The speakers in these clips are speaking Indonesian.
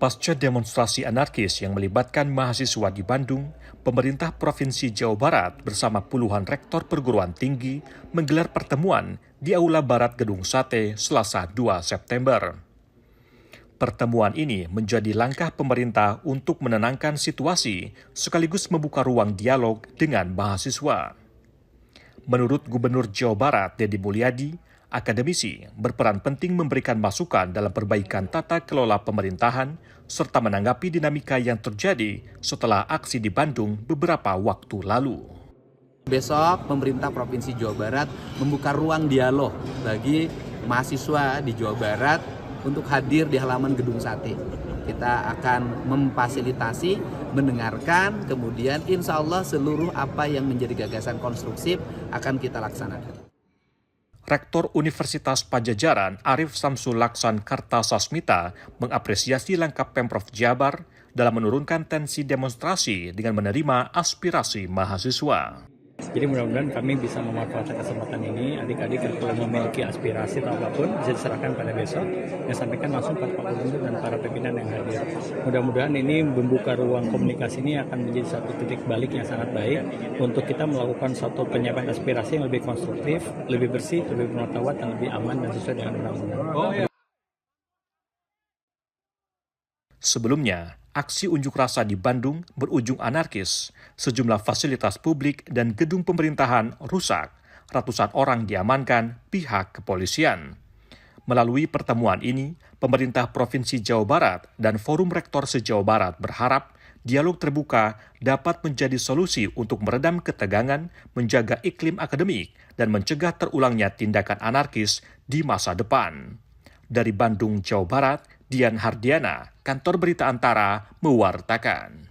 Pasca demonstrasi anarkis yang melibatkan mahasiswa di Bandung, pemerintah Provinsi Jawa Barat bersama puluhan rektor perguruan tinggi menggelar pertemuan di Aula Barat Gedung Sate Selasa 2 September. Pertemuan ini menjadi langkah pemerintah untuk menenangkan situasi sekaligus membuka ruang dialog dengan mahasiswa. Menurut Gubernur Jawa Barat, Deddy Mulyadi, akademisi berperan penting memberikan masukan dalam perbaikan tata kelola pemerintahan serta menanggapi dinamika yang terjadi setelah aksi di Bandung beberapa waktu lalu. Besok pemerintah Provinsi Jawa Barat membuka ruang dialog bagi mahasiswa di Jawa Barat untuk hadir di halaman Gedung Sate. Kita akan memfasilitasi, mendengarkan, kemudian insya Allah seluruh apa yang menjadi gagasan konstruksif akan kita laksanakan. Rektor Universitas Padjadjaran Arif Samsul Laksan Kartasasmita mengapresiasi langkah Pemprov Jabar dalam menurunkan tensi demonstrasi dengan menerima aspirasi mahasiswa. Jadi mudah-mudahan kami bisa memanfaatkan kesempatan ini, adik-adik kalau memiliki aspirasi atau apapun bisa diserahkan pada besok, yang sampaikan langsung pada Pak Gubernur dan para pimpinan yang hadir. Mudah-mudahan ini membuka ruang komunikasi ini akan menjadi satu titik balik yang sangat baik untuk kita melakukan satu penyampaian aspirasi yang lebih konstruktif, lebih bersih, lebih bermartabat, dan lebih aman dan sesuai dengan undang-undang. Sebelumnya, aksi unjuk rasa di Bandung berujung anarkis. Sejumlah fasilitas publik dan gedung pemerintahan rusak. Ratusan orang diamankan pihak kepolisian. Melalui pertemuan ini, pemerintah Provinsi Jawa Barat dan Forum Rektor se-Jawa Barat berharap dialog terbuka dapat menjadi solusi untuk meredam ketegangan, menjaga iklim akademik, dan mencegah terulangnya tindakan anarkis di masa depan. Dari Bandung, Jawa Barat, Dian Hardiana, Kantor Berita Antara, mewartakan.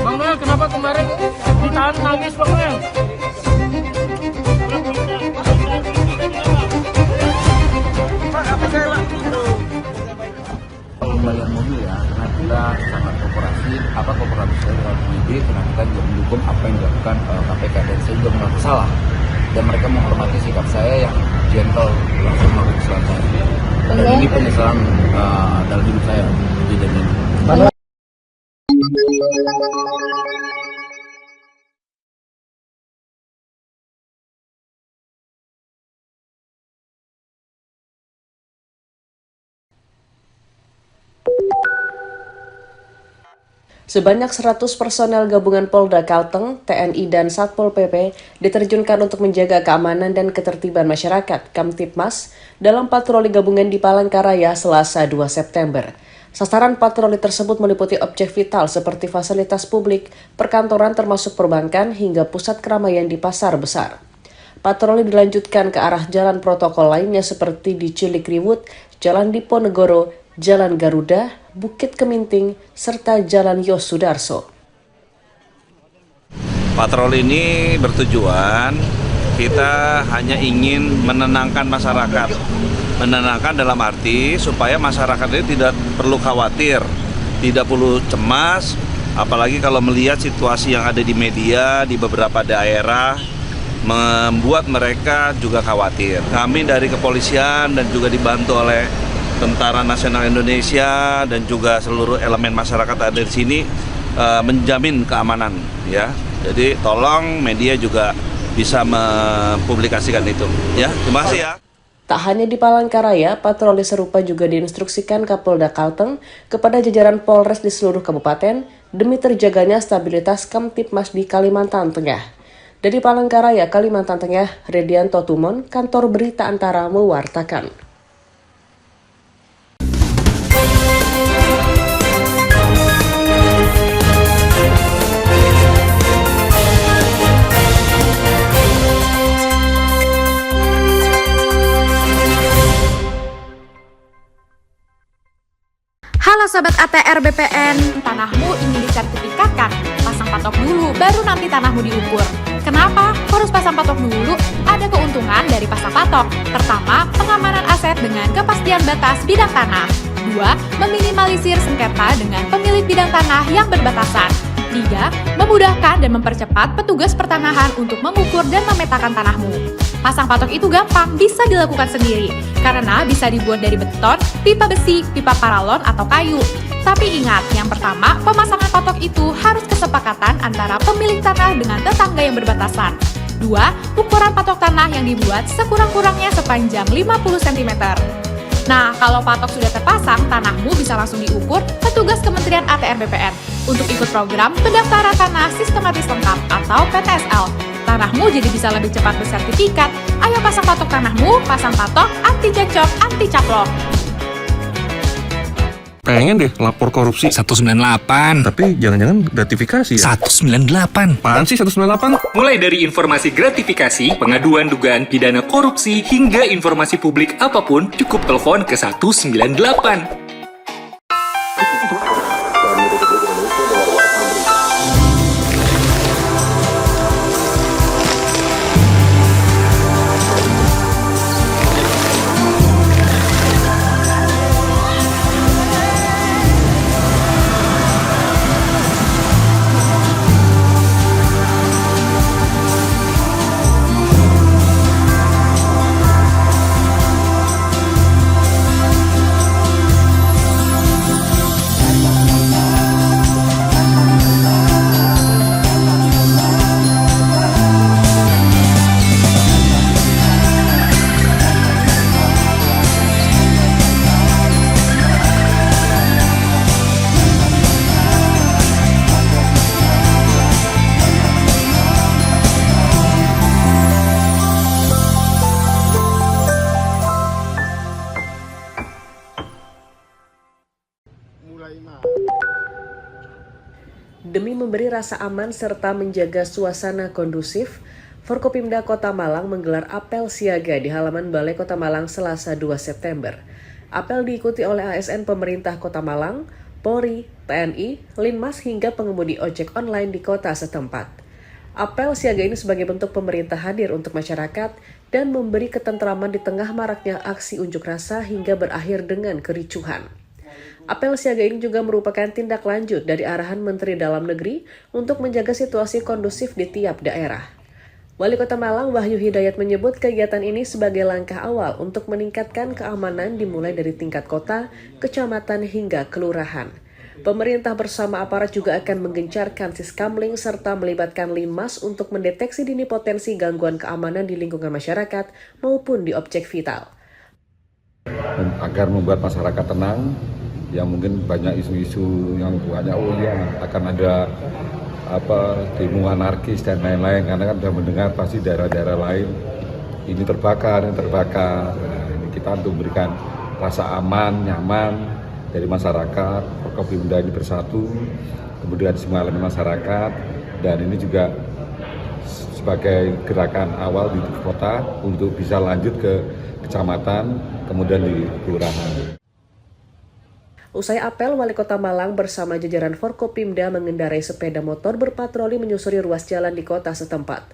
Bang Noel, kenapa kemarin ditahan nangis Bang Noel? Pengembalian mobil ya, karena kita sangat kooperatif dengan penyidik, karena kita juga mendukung apa yang dilakukan KPK, dan saya juga merasa salah dan mereka menghormati sikap saya yang gentle langsung melakukan kesalahan saya. Dan ini penyesalan dalam hidup saya kejadian ini. Sebanyak 100 personel gabungan Polda Kalteng, TNI, dan Satpol PP diterjunkan untuk menjaga keamanan dan ketertiban masyarakat Kamtibmas dalam patroli gabungan di Palangkaraya Selasa 2 September. Sasaran patroli tersebut meliputi objek vital seperti fasilitas publik, perkantoran termasuk perbankan, hingga pusat keramaian di pasar besar. Patroli dilanjutkan ke arah jalan protokol lainnya seperti di Cilikriwut, Jalan Diponegoro, Jalan Garuda, Bukit Keminting, serta Jalan Yosudarso. Patroli ini bertujuan kita hanya ingin menenangkan masyarakat. Menenangkan dalam arti supaya masyarakat ini tidak perlu khawatir, tidak perlu cemas, apalagi kalau melihat situasi yang ada di media di beberapa daerah membuat mereka juga khawatir. Kami dari kepolisian dan juga dibantu oleh Tentara Nasional Indonesia dan juga seluruh elemen masyarakat ada di sini menjamin keamanan ya. Jadi tolong media juga bisa mempublikasikan itu ya. Terima kasih ya. Tak hanya di Palangkaraya, patroli serupa juga diinstruksikan Kapolda Kalteng kepada jajaran Polres di seluruh kabupaten demi terjaganya stabilitas Kamtibmas di Kalimantan Tengah. Dari Palangkaraya, Kalimantan Tengah, Redianto Tumon, Kantor Berita Antara mewartakan. Halo Sobat ATR BPN, tanahmu ingin disertifikatkan? Pasang patok dulu, baru nanti tanahmu diukur. Kenapa harus pasang patok dulu? Ada keuntungan dari pasang patok. Pertama, pengamanan aset dengan kepastian batas bidang tanah. 2. Meminimalisir sengketa dengan pemilik bidang tanah yang berbatasan. 3. Memudahkan dan mempercepat petugas pertanahan untuk mengukur dan memetakan tanahmu. Pasang patok itu gampang, bisa dilakukan sendiri, karena bisa dibuat dari beton, pipa besi, pipa paralon, atau kayu. Tapi ingat, yang pertama, pemasangan patok itu harus kesepakatan antara pemilik tanah dengan tetangga yang berbatasan. 2. Ukuran patok tanah yang dibuat sekurang-kurangnya sepanjang 50 cm. Nah, kalau patok sudah terpasang, tanahmu bisa langsung diukur petugas Kementerian ATR BPN untuk ikut program Pendaftaran Tanah Sistematis Lengkap atau PTSL. Tanahmu jadi bisa lebih cepat bersertifikat. Ayo pasang patok tanahmu, pasang patok anti cekcok, anti caplok. Pengen deh lapor korupsi 198. tapi jangan-jangan gratifikasi ya? 198. Apaan sih 198? Mulai dari informasi gratifikasi, pengaduan dugaan pidana korupsi, hingga informasi publik apapun, cukup telepon ke 198. Demi memberi rasa aman serta menjaga suasana kondusif, Forkopimda Kota Malang menggelar apel siaga di halaman Balai Kota Malang Selasa 2 September. Apel diikuti oleh ASN pemerintah Kota Malang, Polri, TNI, Linmas hingga pengemudi ojek online di kota setempat. Apel siaga ini sebagai bentuk pemerintah hadir untuk masyarakat dan memberi ketentraman di tengah maraknya aksi unjuk rasa hingga berakhir dengan kericuhan. Apel siaga ini juga merupakan tindak lanjut dari arahan Menteri Dalam Negeri untuk menjaga situasi kondusif di tiap daerah. Wali Kota Malang Wahyu Hidayat menyebut kegiatan ini sebagai langkah awal untuk meningkatkan keamanan dimulai dari tingkat kota, kecamatan hingga kelurahan. Pemerintah bersama aparat juga akan menggencarkan siskamling serta melibatkan Linmas untuk mendeteksi dini potensi gangguan keamanan di lingkungan masyarakat maupun di objek vital. Agar membuat masyarakat tenang, yang mungkin banyak isu-isu yang banyak akan ada demo anarkis dan lain-lain, karena kan sudah mendengar pasti daerah-daerah lain ini terbakar. Nah, ini kita untuk memberikan rasa aman, nyaman dari masyarakat. Forkopimda ini bersatu, kemudian semua elemen masyarakat, dan ini juga sebagai gerakan awal di kota untuk bisa lanjut ke kecamatan, kemudian di kelurahan. Usai apel, Wali Kota Malang bersama jajaran Forkopimda mengendarai sepeda motor berpatroli menyusuri ruas jalan di kota setempat.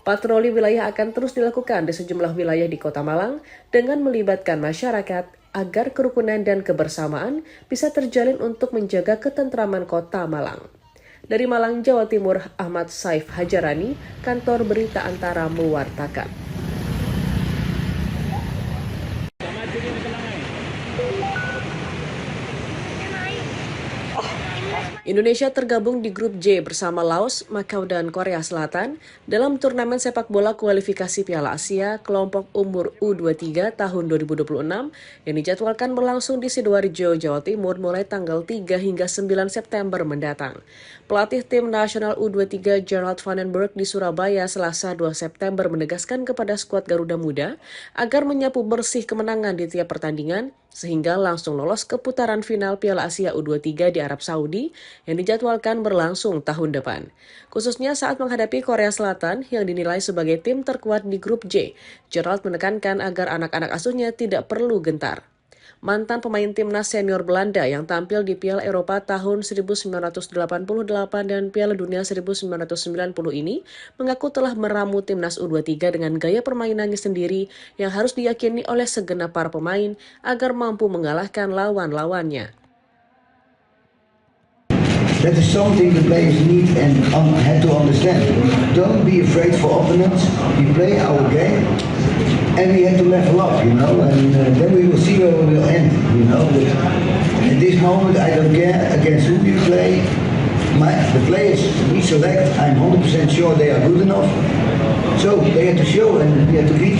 Patroli wilayah akan terus dilakukan di sejumlah wilayah di Kota Malang dengan melibatkan masyarakat agar kerukunan dan kebersamaan bisa terjalin untuk menjaga ketentraman Kota Malang. Dari Malang, Jawa Timur, Ahmad Saif Hajarani, Kantor Berita Antara mewartakan. Indonesia tergabung di grup J bersama Laos, Makau, dan Korea Selatan dalam turnamen sepak bola kualifikasi Piala Asia kelompok umur U23 tahun 2026 yang dijadwalkan berlangsung di Sidoarjo, Jawa Timur mulai tanggal 3 hingga 9 September mendatang. Pelatih tim nasional U23 Gerald Vandenberg di Surabaya Selasa 2 September menegaskan kepada skuad Garuda Muda agar menyapu bersih kemenangan di tiap pertandingan sehingga langsung lolos ke putaran final Piala Asia U23 di Arab Saudi yang dijadwalkan berlangsung tahun depan. Khususnya saat menghadapi Korea Selatan yang dinilai sebagai tim terkuat di grup J, Gerald menekankan agar anak-anak asuhnya tidak perlu gentar. Mantan pemain timnas senior Belanda yang tampil di Piala Eropa tahun 1988 dan Piala Dunia 1990 ini mengaku telah meramu timnas U23 dengan gaya permainannya sendiri yang harus diyakini oleh segenap para pemain agar mampu mengalahkan lawan-lawannya. That is something the players need and have to understand. Don't be afraid for opponents. We play our game and we have to level up, and then we will see where we will end, At this moment, I don't care against who we play. The players we select, I'm 100% sure they are good enough. So they have to show and we have to beat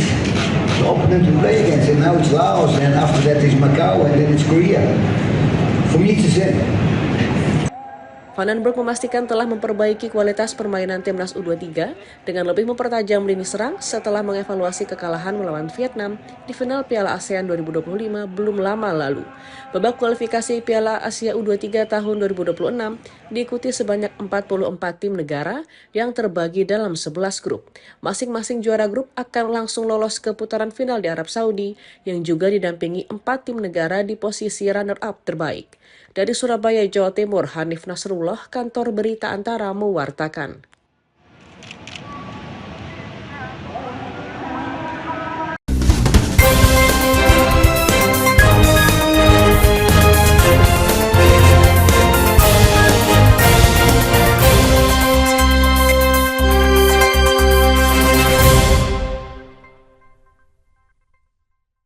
the opponent we play against. And now it's Laos, and after that is Macau, and then it's Korea. For me, it's the same. Vandenberg memastikan telah memperbaiki kualitas permainan timnas U23 dengan lebih mempertajam lini serang setelah mengevaluasi kekalahan melawan Vietnam di final Piala ASEAN 2025 belum lama lalu. Babak kualifikasi Piala Asia U23 tahun 2026 diikuti sebanyak 44 tim negara yang terbagi dalam 11 grup. Masing-masing juara grup akan langsung lolos ke putaran final di Arab Saudi yang juga didampingi 4 tim negara di posisi runner-up terbaik. Dari Surabaya, Jawa Timur, Hanif Nasrullah, Kantor Berita Antara mewartakan.